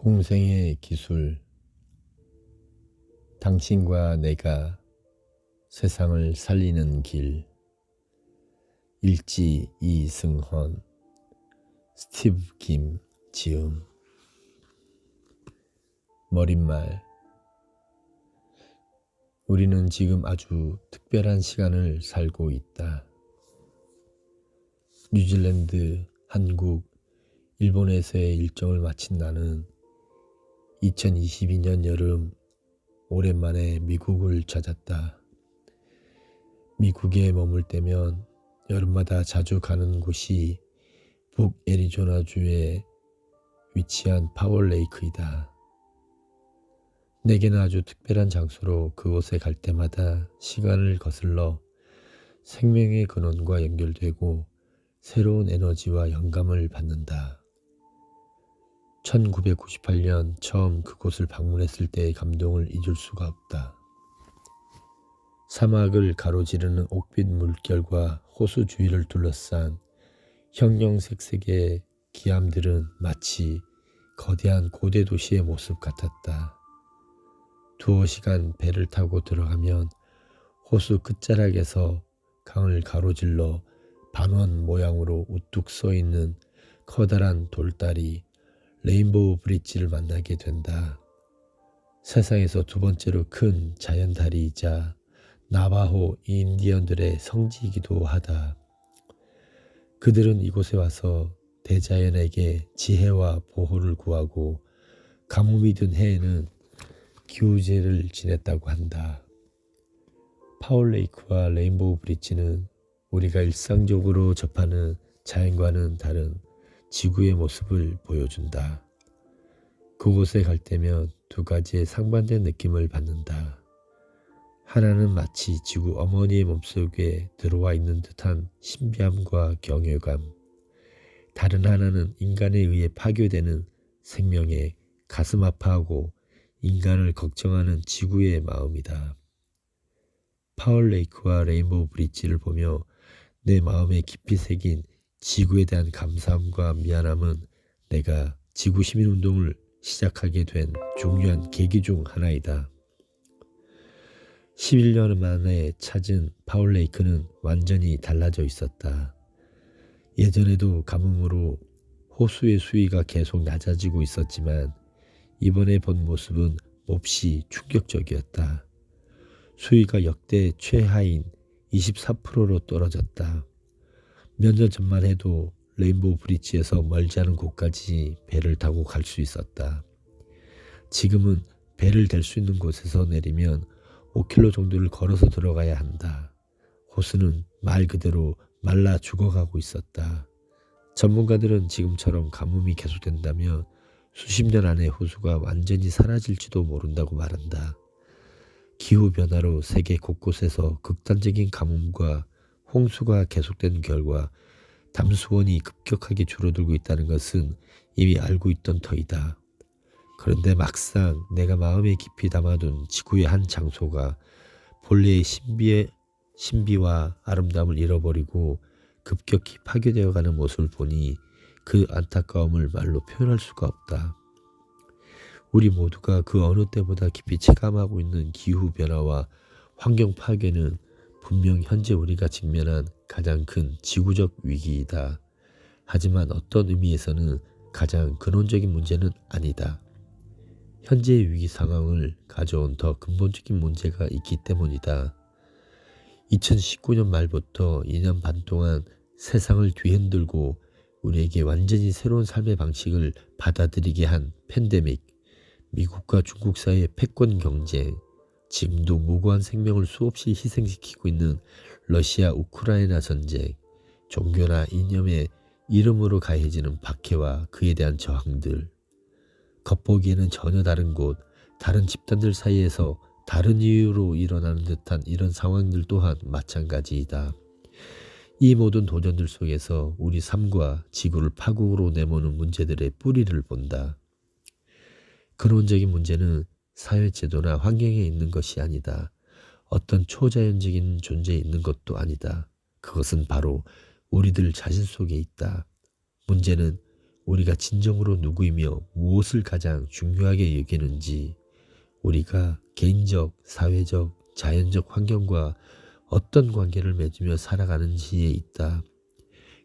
공생의 기술. 당신과 내가 세상을 살리는 길. 일지 이승헌, 스티브 김 지음. 머릿말. 우리는 지금 아주 특별한 시간을 살고 있다. 뉴질랜드, 한국, 일본에서의 일정을 마친 나는 2022년 여름 오랜만에 미국을 찾았다. 미국에 머물 때면 여름마다 자주 가는 곳이 북애리조나주에 위치한 파월레이크이다. 내게는 아주 특별한 장소로 그곳에 갈 때마다 시간을 거슬러 생명의 근원과 연결되고 새로운 에너지와 영감을 받는다. 1998년 처음 그곳을 방문했을 때의 감동을 잊을 수가 없다. 사막을 가로지르는 옥빛 물결과 호수 주위를 둘러싼 형형색색의 기암들은 마치 거대한 고대 도시의 모습 같았다. 두어 시간 배를 타고 들어가면 호수 끝자락에서 강을 가로질러 반원 모양으로 우뚝 서 있는 커다란 돌다리 레인보우 브릿지를 만나게 된다. 세상에서 두 번째로 큰 자연다리이자 나바호 인디언들의 성지이기도 하다. 그들은 이곳에 와서 대자연에게 지혜와 보호를 구하고 가뭄이 든 해에는 기우제를 지냈다고 한다. 파월레이크와 레인보우 브릿지는 우리가 일상적으로 접하는 자연과는 다른 지구의 모습을 보여준다. 그곳에 갈 때면 두 가지의 상반된 느낌을 받는다. 하나는 마치 지구 어머니의 몸속에 들어와 있는 듯한 신비함과 경외감. 다른 하나는 인간에 의해 파괴되는 생명에 가슴 아파하고 인간을 걱정하는 지구의 마음이다. 파월레이크와 레인보우 브릿지를 보며 내 마음에 깊이 새긴 지구에 대한 감사함과 미안함은 내가 지구 시민운동을 시작하게 된 중요한 계기 중 하나이다. 11년 만에 찾은 파월레이크는 완전히 달라져 있었다. 예전에도 가뭄으로 호수의 수위가 계속 낮아지고 있었지만 이번에 본 모습은 몹시 충격적이었다. 수위가 역대 최하인 24%로 떨어졌다. 몇 년 전만 해도 레인보우 브릿지에서 멀지 않은 곳까지 배를 타고 갈 수 있었다. 지금은 배를 댈 수 있는 곳에서 내리면 5km 정도를 걸어서 들어가야 한다. 호수는 말 그대로 말라 죽어가고 있었다. 전문가들은 지금처럼 가뭄이 계속된다면 수십 년 안에 호수가 완전히 사라질지도 모른다고 말한다. 기후변화로 세계 곳곳에서 극단적인 가뭄과 홍수가 계속된 결과 담수원이 급격하게 줄어들고 있다는 것은 이미 알고 있던 터이다. 그런데 막상 내가 마음에 깊이 담아둔 지구의 한 장소가 본래의 신비와 아름다움을 잃어버리고 급격히 파괴되어가는 모습을 보니 그 안타까움을 말로 표현할 수가 없다. 우리 모두가 그 어느 때보다 깊이 체감하고 있는 기후변화와 환경 파괴는 분명 현재 우리가 직면한 가장 큰 지구적 위기이다. 하지만 어떤 의미에서는 가장 근원적인 문제는 아니다. 현재의 위기 상황을 가져온 더 근본적인 문제가 있기 때문이다. 2019년 말부터 2년 반 동안 세상을 뒤흔들고 우리에게 완전히 새로운 삶의 방식을 받아들이게 한 팬데믹, 미국과 중국 사이의 패권 경쟁, 지금도 무고한 생명을 수없이 희생시키고 있는 러시아 우크라이나 전쟁, 종교나 이념의 이름으로 가해지는 박해와 그에 대한 저항들, 겉보기에는 전혀 다른 곳, 다른 집단들 사이에서 다른 이유로 일어나는 듯한 이런 상황들 또한 마찬가지이다. 이 모든 도전들 속에서 우리 삶과 지구를 파국으로 내모는 문제들의 뿌리를 본다. 근원적인 문제는 사회제도나 환경에 있는 것이 아니다. 어떤 초자연적인 존재에 있는 것도 아니다. 그것은 바로 우리들 자신 속에 있다. 문제는 우리가 진정으로 누구이며 무엇을 가장 중요하게 여기는지, 우리가 개인적, 사회적, 자연적 환경과 어떤 관계를 맺으며 살아가는지에 있다.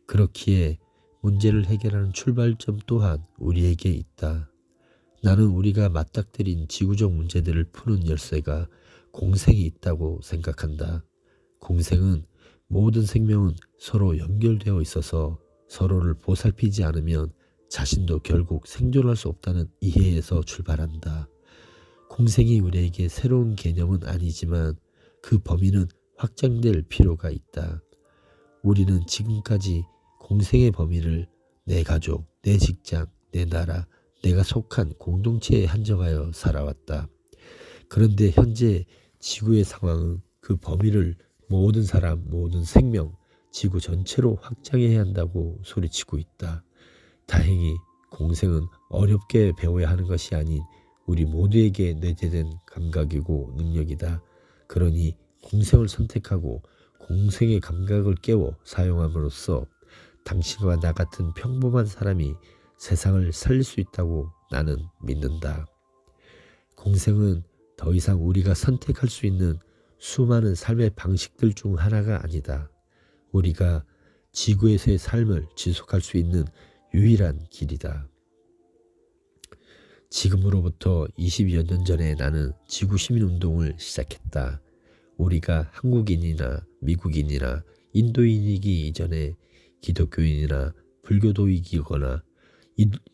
그렇기에 문제를 해결하는 출발점 또한 우리에게 있다. 나는 우리가 맞닥뜨린 지구적 문제들을 푸는 열쇠가 공생이 있다고 생각한다. 공생은 모든 생명은 서로 연결되어 있어서 서로를 보살피지 않으면 자신도 결국 생존할 수 없다는 이해에서 출발한다. 공생이 우리에게 새로운 개념은 아니지만 그 범위는 확장될 필요가 있다. 우리는 지금까지 공생의 범위를 내 가족, 내 직장, 내 나라, 내가 속한 공동체에 한정하여 살아왔다. 그런데 현재 지구의 상황은 그 범위를 모든 사람, 모든 생명, 지구 전체로 확장해야 한다고 소리치고 있다. 다행히 공생은 어렵게 배워야 하는 것이 아닌 우리 모두에게 내재된 감각이고 능력이다. 그러니 공생을 선택하고 공생의 감각을 깨워 사용함으로써 당신과 나 같은 평범한 사람이 세상을 살릴 수 있다고 나는 믿는다. 공생은 더 이상 우리가 선택할 수 있는 수많은 삶의 방식들 중 하나가 아니다. 우리가 지구에서의 삶을 지속할 수 있는 유일한 길이다. 지금으로부터 20여 년 전에 나는 지구 시민운동을 시작했다. 우리가 한국인이나 미국인이나 인도인이기 이전에 기독교인이나 불교도이거나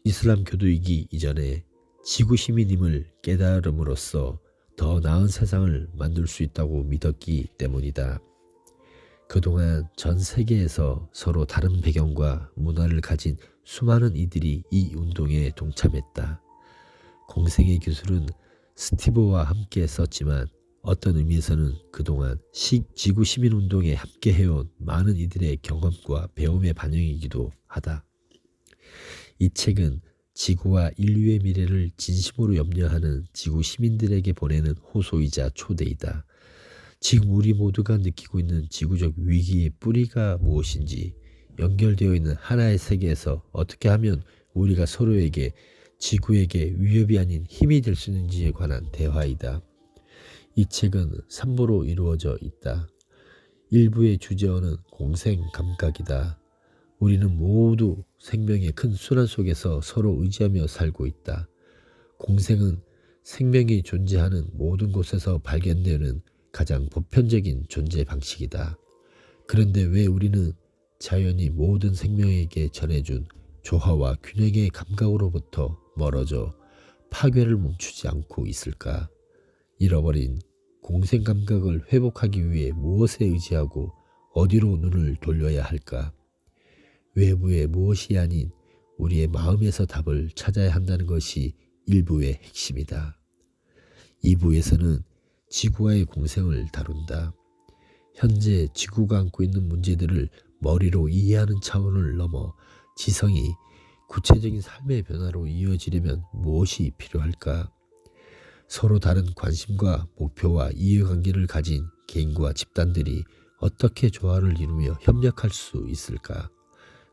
이슬람교도이기 이전에 지구 시민임을 깨달음으로써 더 나은 세상을 만들 수 있다고 믿었기 때문이다. 그동안 전 세계에서 서로 다른 배경과 문화를 가진 수많은 이들이 이 운동에 동참했다. 공생의 기술은 스티브와 함께 썼지만 어떤 의미에서는 그동안 지구 시민운동에 함께 해온 많은 이들의 경험과 배움의 반영이기도 하다. 이 책은 지구와 인류의 미래를 진심으로 염려하는 지구 시민들에게 보내는 호소이자 초대이다. 지금 우리 모두가 느끼고 있는 지구적 위기의 뿌리가 무엇인지, 연결되어 있는 하나의 세계에서 어떻게 하면 우리가 서로에게, 지구에게 위협이 아닌 힘이 될 수 있는지에 관한 대화이다. 이 책은 3부로 이루어져 있다. 1부의 주제어는 공생 감각이다. 우리는 모두 생명의 큰 순환 속에서 서로 의지하며 살고 있다. 공생은 생명이 존재하는 모든 곳에서 발견되는 가장 보편적인 존재 방식이다. 그런데 왜 우리는 자연이 모든 생명에게 전해준 조화와 균형의 감각으로부터 멀어져 파괴를 멈추지 않고 있을까? 잃어버린 공생 감각을 회복하기 위해 무엇에 의지하고 어디로 눈을 돌려야 할까? 외부의 무엇이 아닌 우리의 마음에서 답을 찾아야 한다는 것이 1부의 핵심이다. 2부에서는 지구와의 공생을 다룬다. 현재 지구가 안고 있는 문제들을 머리로 이해하는 차원을 넘어 지성이 구체적인 삶의 변화로 이어지려면 무엇이 필요할까? 서로 다른 관심과 목표와 이해관계를 가진 개인과 집단들이 어떻게 조화를 이루며 협력할 수 있을까?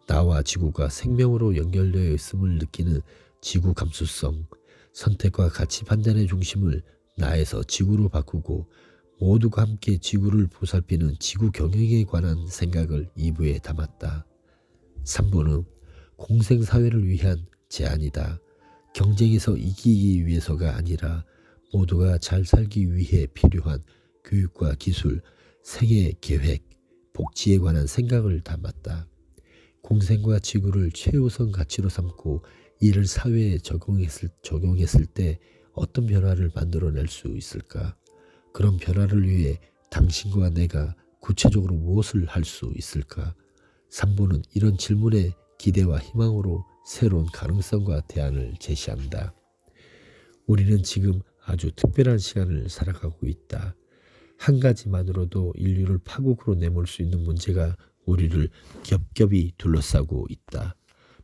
나와 지구가 생명으로 연결되어 있음을 느끼는 지구 감수성, 선택과 가치 판단의 중심을 나에서 지구로 바꾸고 모두가 함께 지구를 보살피는 지구 경영에 관한 생각을 2부에 담았다. 3부는 공생사회를 위한 제안이다. 경쟁에서 이기기 위해서가 아니라 모두가 잘 살기 위해 필요한 교육과 기술, 생애 계획, 복지에 관한 생각을 담았다. 공생과 지구를 최우선 가치로 삼고 이를 사회에 적용했을 때 어떤 변화를 만들어낼 수 있을까? 그런 변화를 위해 당신과 내가 구체적으로 무엇을 할 수 있을까? 3부는 이런 질문에 기대와 희망으로 새로운 가능성과 대안을 제시한다. 우리는 지금 아주 특별한 시간을 살아가고 있다. 한 가지만으로도 인류를 파국으로 내몰 수 있는 문제가 우리를 겹겹이 둘러싸고 있다.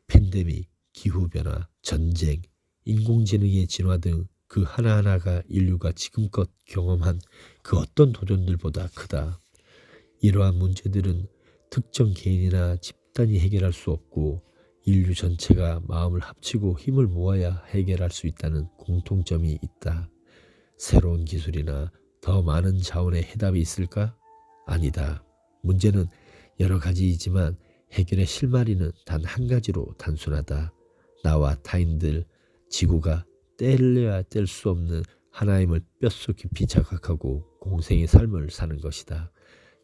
팬데믹, 기후변화, 전쟁, 인공지능의 진화 등 그 하나하나가 인류가 지금껏 경험한 그 어떤 도전들보다 크다. 이러한 문제들은 특정 개인이나 집단이 해결할 수 없고 인류 전체가 마음을 합치고 힘을 모아야 해결할 수 있다는 공통점이 있다. 새로운 기술이나 더 많은 자원의 해답이 있을까? 아니다. 문제는 여러 가지이지만 해결의 실마리는 단 한 가지로 단순하다. 나와 타인들, 지구가 떼려야 뗄 수 없는 하나임을 뼛속 깊이 자각하고 공생의 삶을 사는 것이다.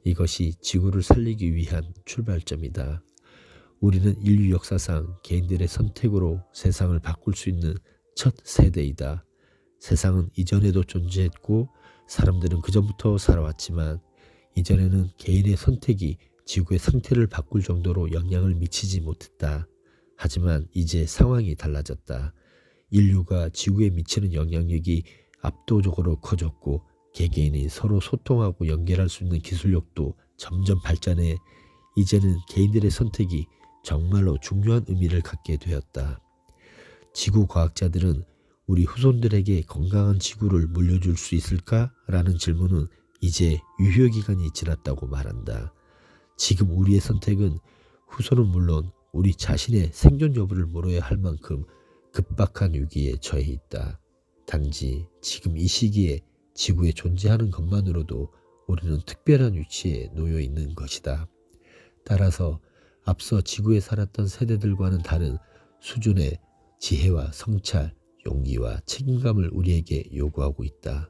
이것이 지구를 살리기 위한 출발점이다. 우리는 인류 역사상 개인들의 선택으로 세상을 바꿀 수 있는 첫 세대이다. 세상은 이전에도 존재했고 사람들은 그전부터 살아왔지만 이전에는 개인의 선택이 지구의 상태를 바꿀 정도로 영향을 미치지 못했다. 하지만 이제 상황이 달라졌다. 인류가 지구에 미치는 영향력이 압도적으로 커졌고 개개인이 서로 소통하고 연결할 수 있는 기술력도 점점 발전해 이제는 개인들의 선택이 정말로 중요한 의미를 갖게 되었다. 지구 과학자들은 우리 후손들에게 건강한 지구를 물려줄 수 있을까라는 질문은 이제 유효기간이 지났다고 말한다. 지금 우리의 선택은 후손은 물론 우리 자신의 생존 여부를 물어야 할 만큼 급박한 위기에 처해 있다. 단지 지금 이 시기에 지구에 존재하는 것만으로도 우리는 특별한 위치에 놓여 있는 것이다. 따라서 앞서 지구에 살았던 세대들과는 다른 수준의 지혜와 성찰, 용기와 책임감을 우리에게 요구하고 있다.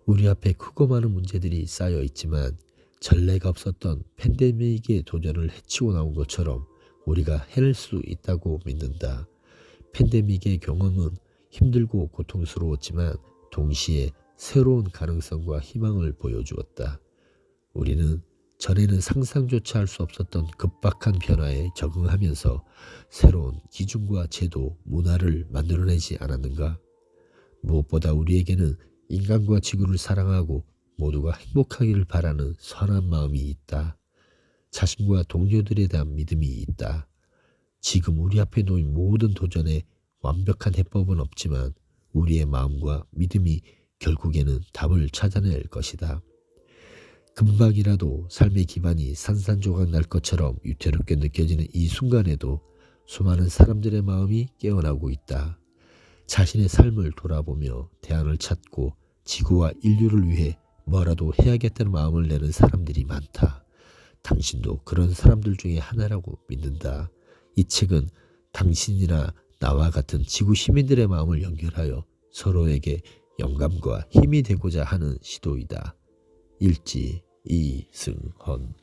우리 앞에 크고 많은 문제들이 쌓여 있지만 전례가 없었던 팬데믹의 도전을 헤치고 나온 것처럼 우리가 해낼 수 있다고 믿는다. 팬데믹의 경험은 힘들고 고통스러웠지만 동시에 새로운 가능성과 희망을 보여주었다. 우리는 전에는 상상조차 할 수 없었던 급박한 변화에 적응하면서 새로운 기준과 제도, 문화를 만들어내지 않았는가? 무엇보다 우리에게는 인간과 지구를 사랑하고 모두가 행복하기를 바라는 선한 마음이 있다. 자신과 동료들에 대한 믿음이 있다. 지금 우리 앞에 놓인 모든 도전에 완벽한 해법은 없지만 우리의 마음과 믿음이 결국에는 답을 찾아낼 것이다. 금방이라도 삶의 기반이 산산조각 날 것처럼 위태롭게 느껴지는 이 순간에도 수많은 사람들의 마음이 깨어나고 있다. 자신의 삶을 돌아보며 대안을 찾고 지구와 인류를 위해 뭐라도 해야겠다는 마음을 내는 사람들이 많다. 당신도 그런 사람들 중에 하나라고 믿는다. 이 책은 당신이나 나와 같은 지구 시민들의 마음을 연결하여 서로에게 영감과 힘이 되고자 하는 시도이다. 일지 이승헌.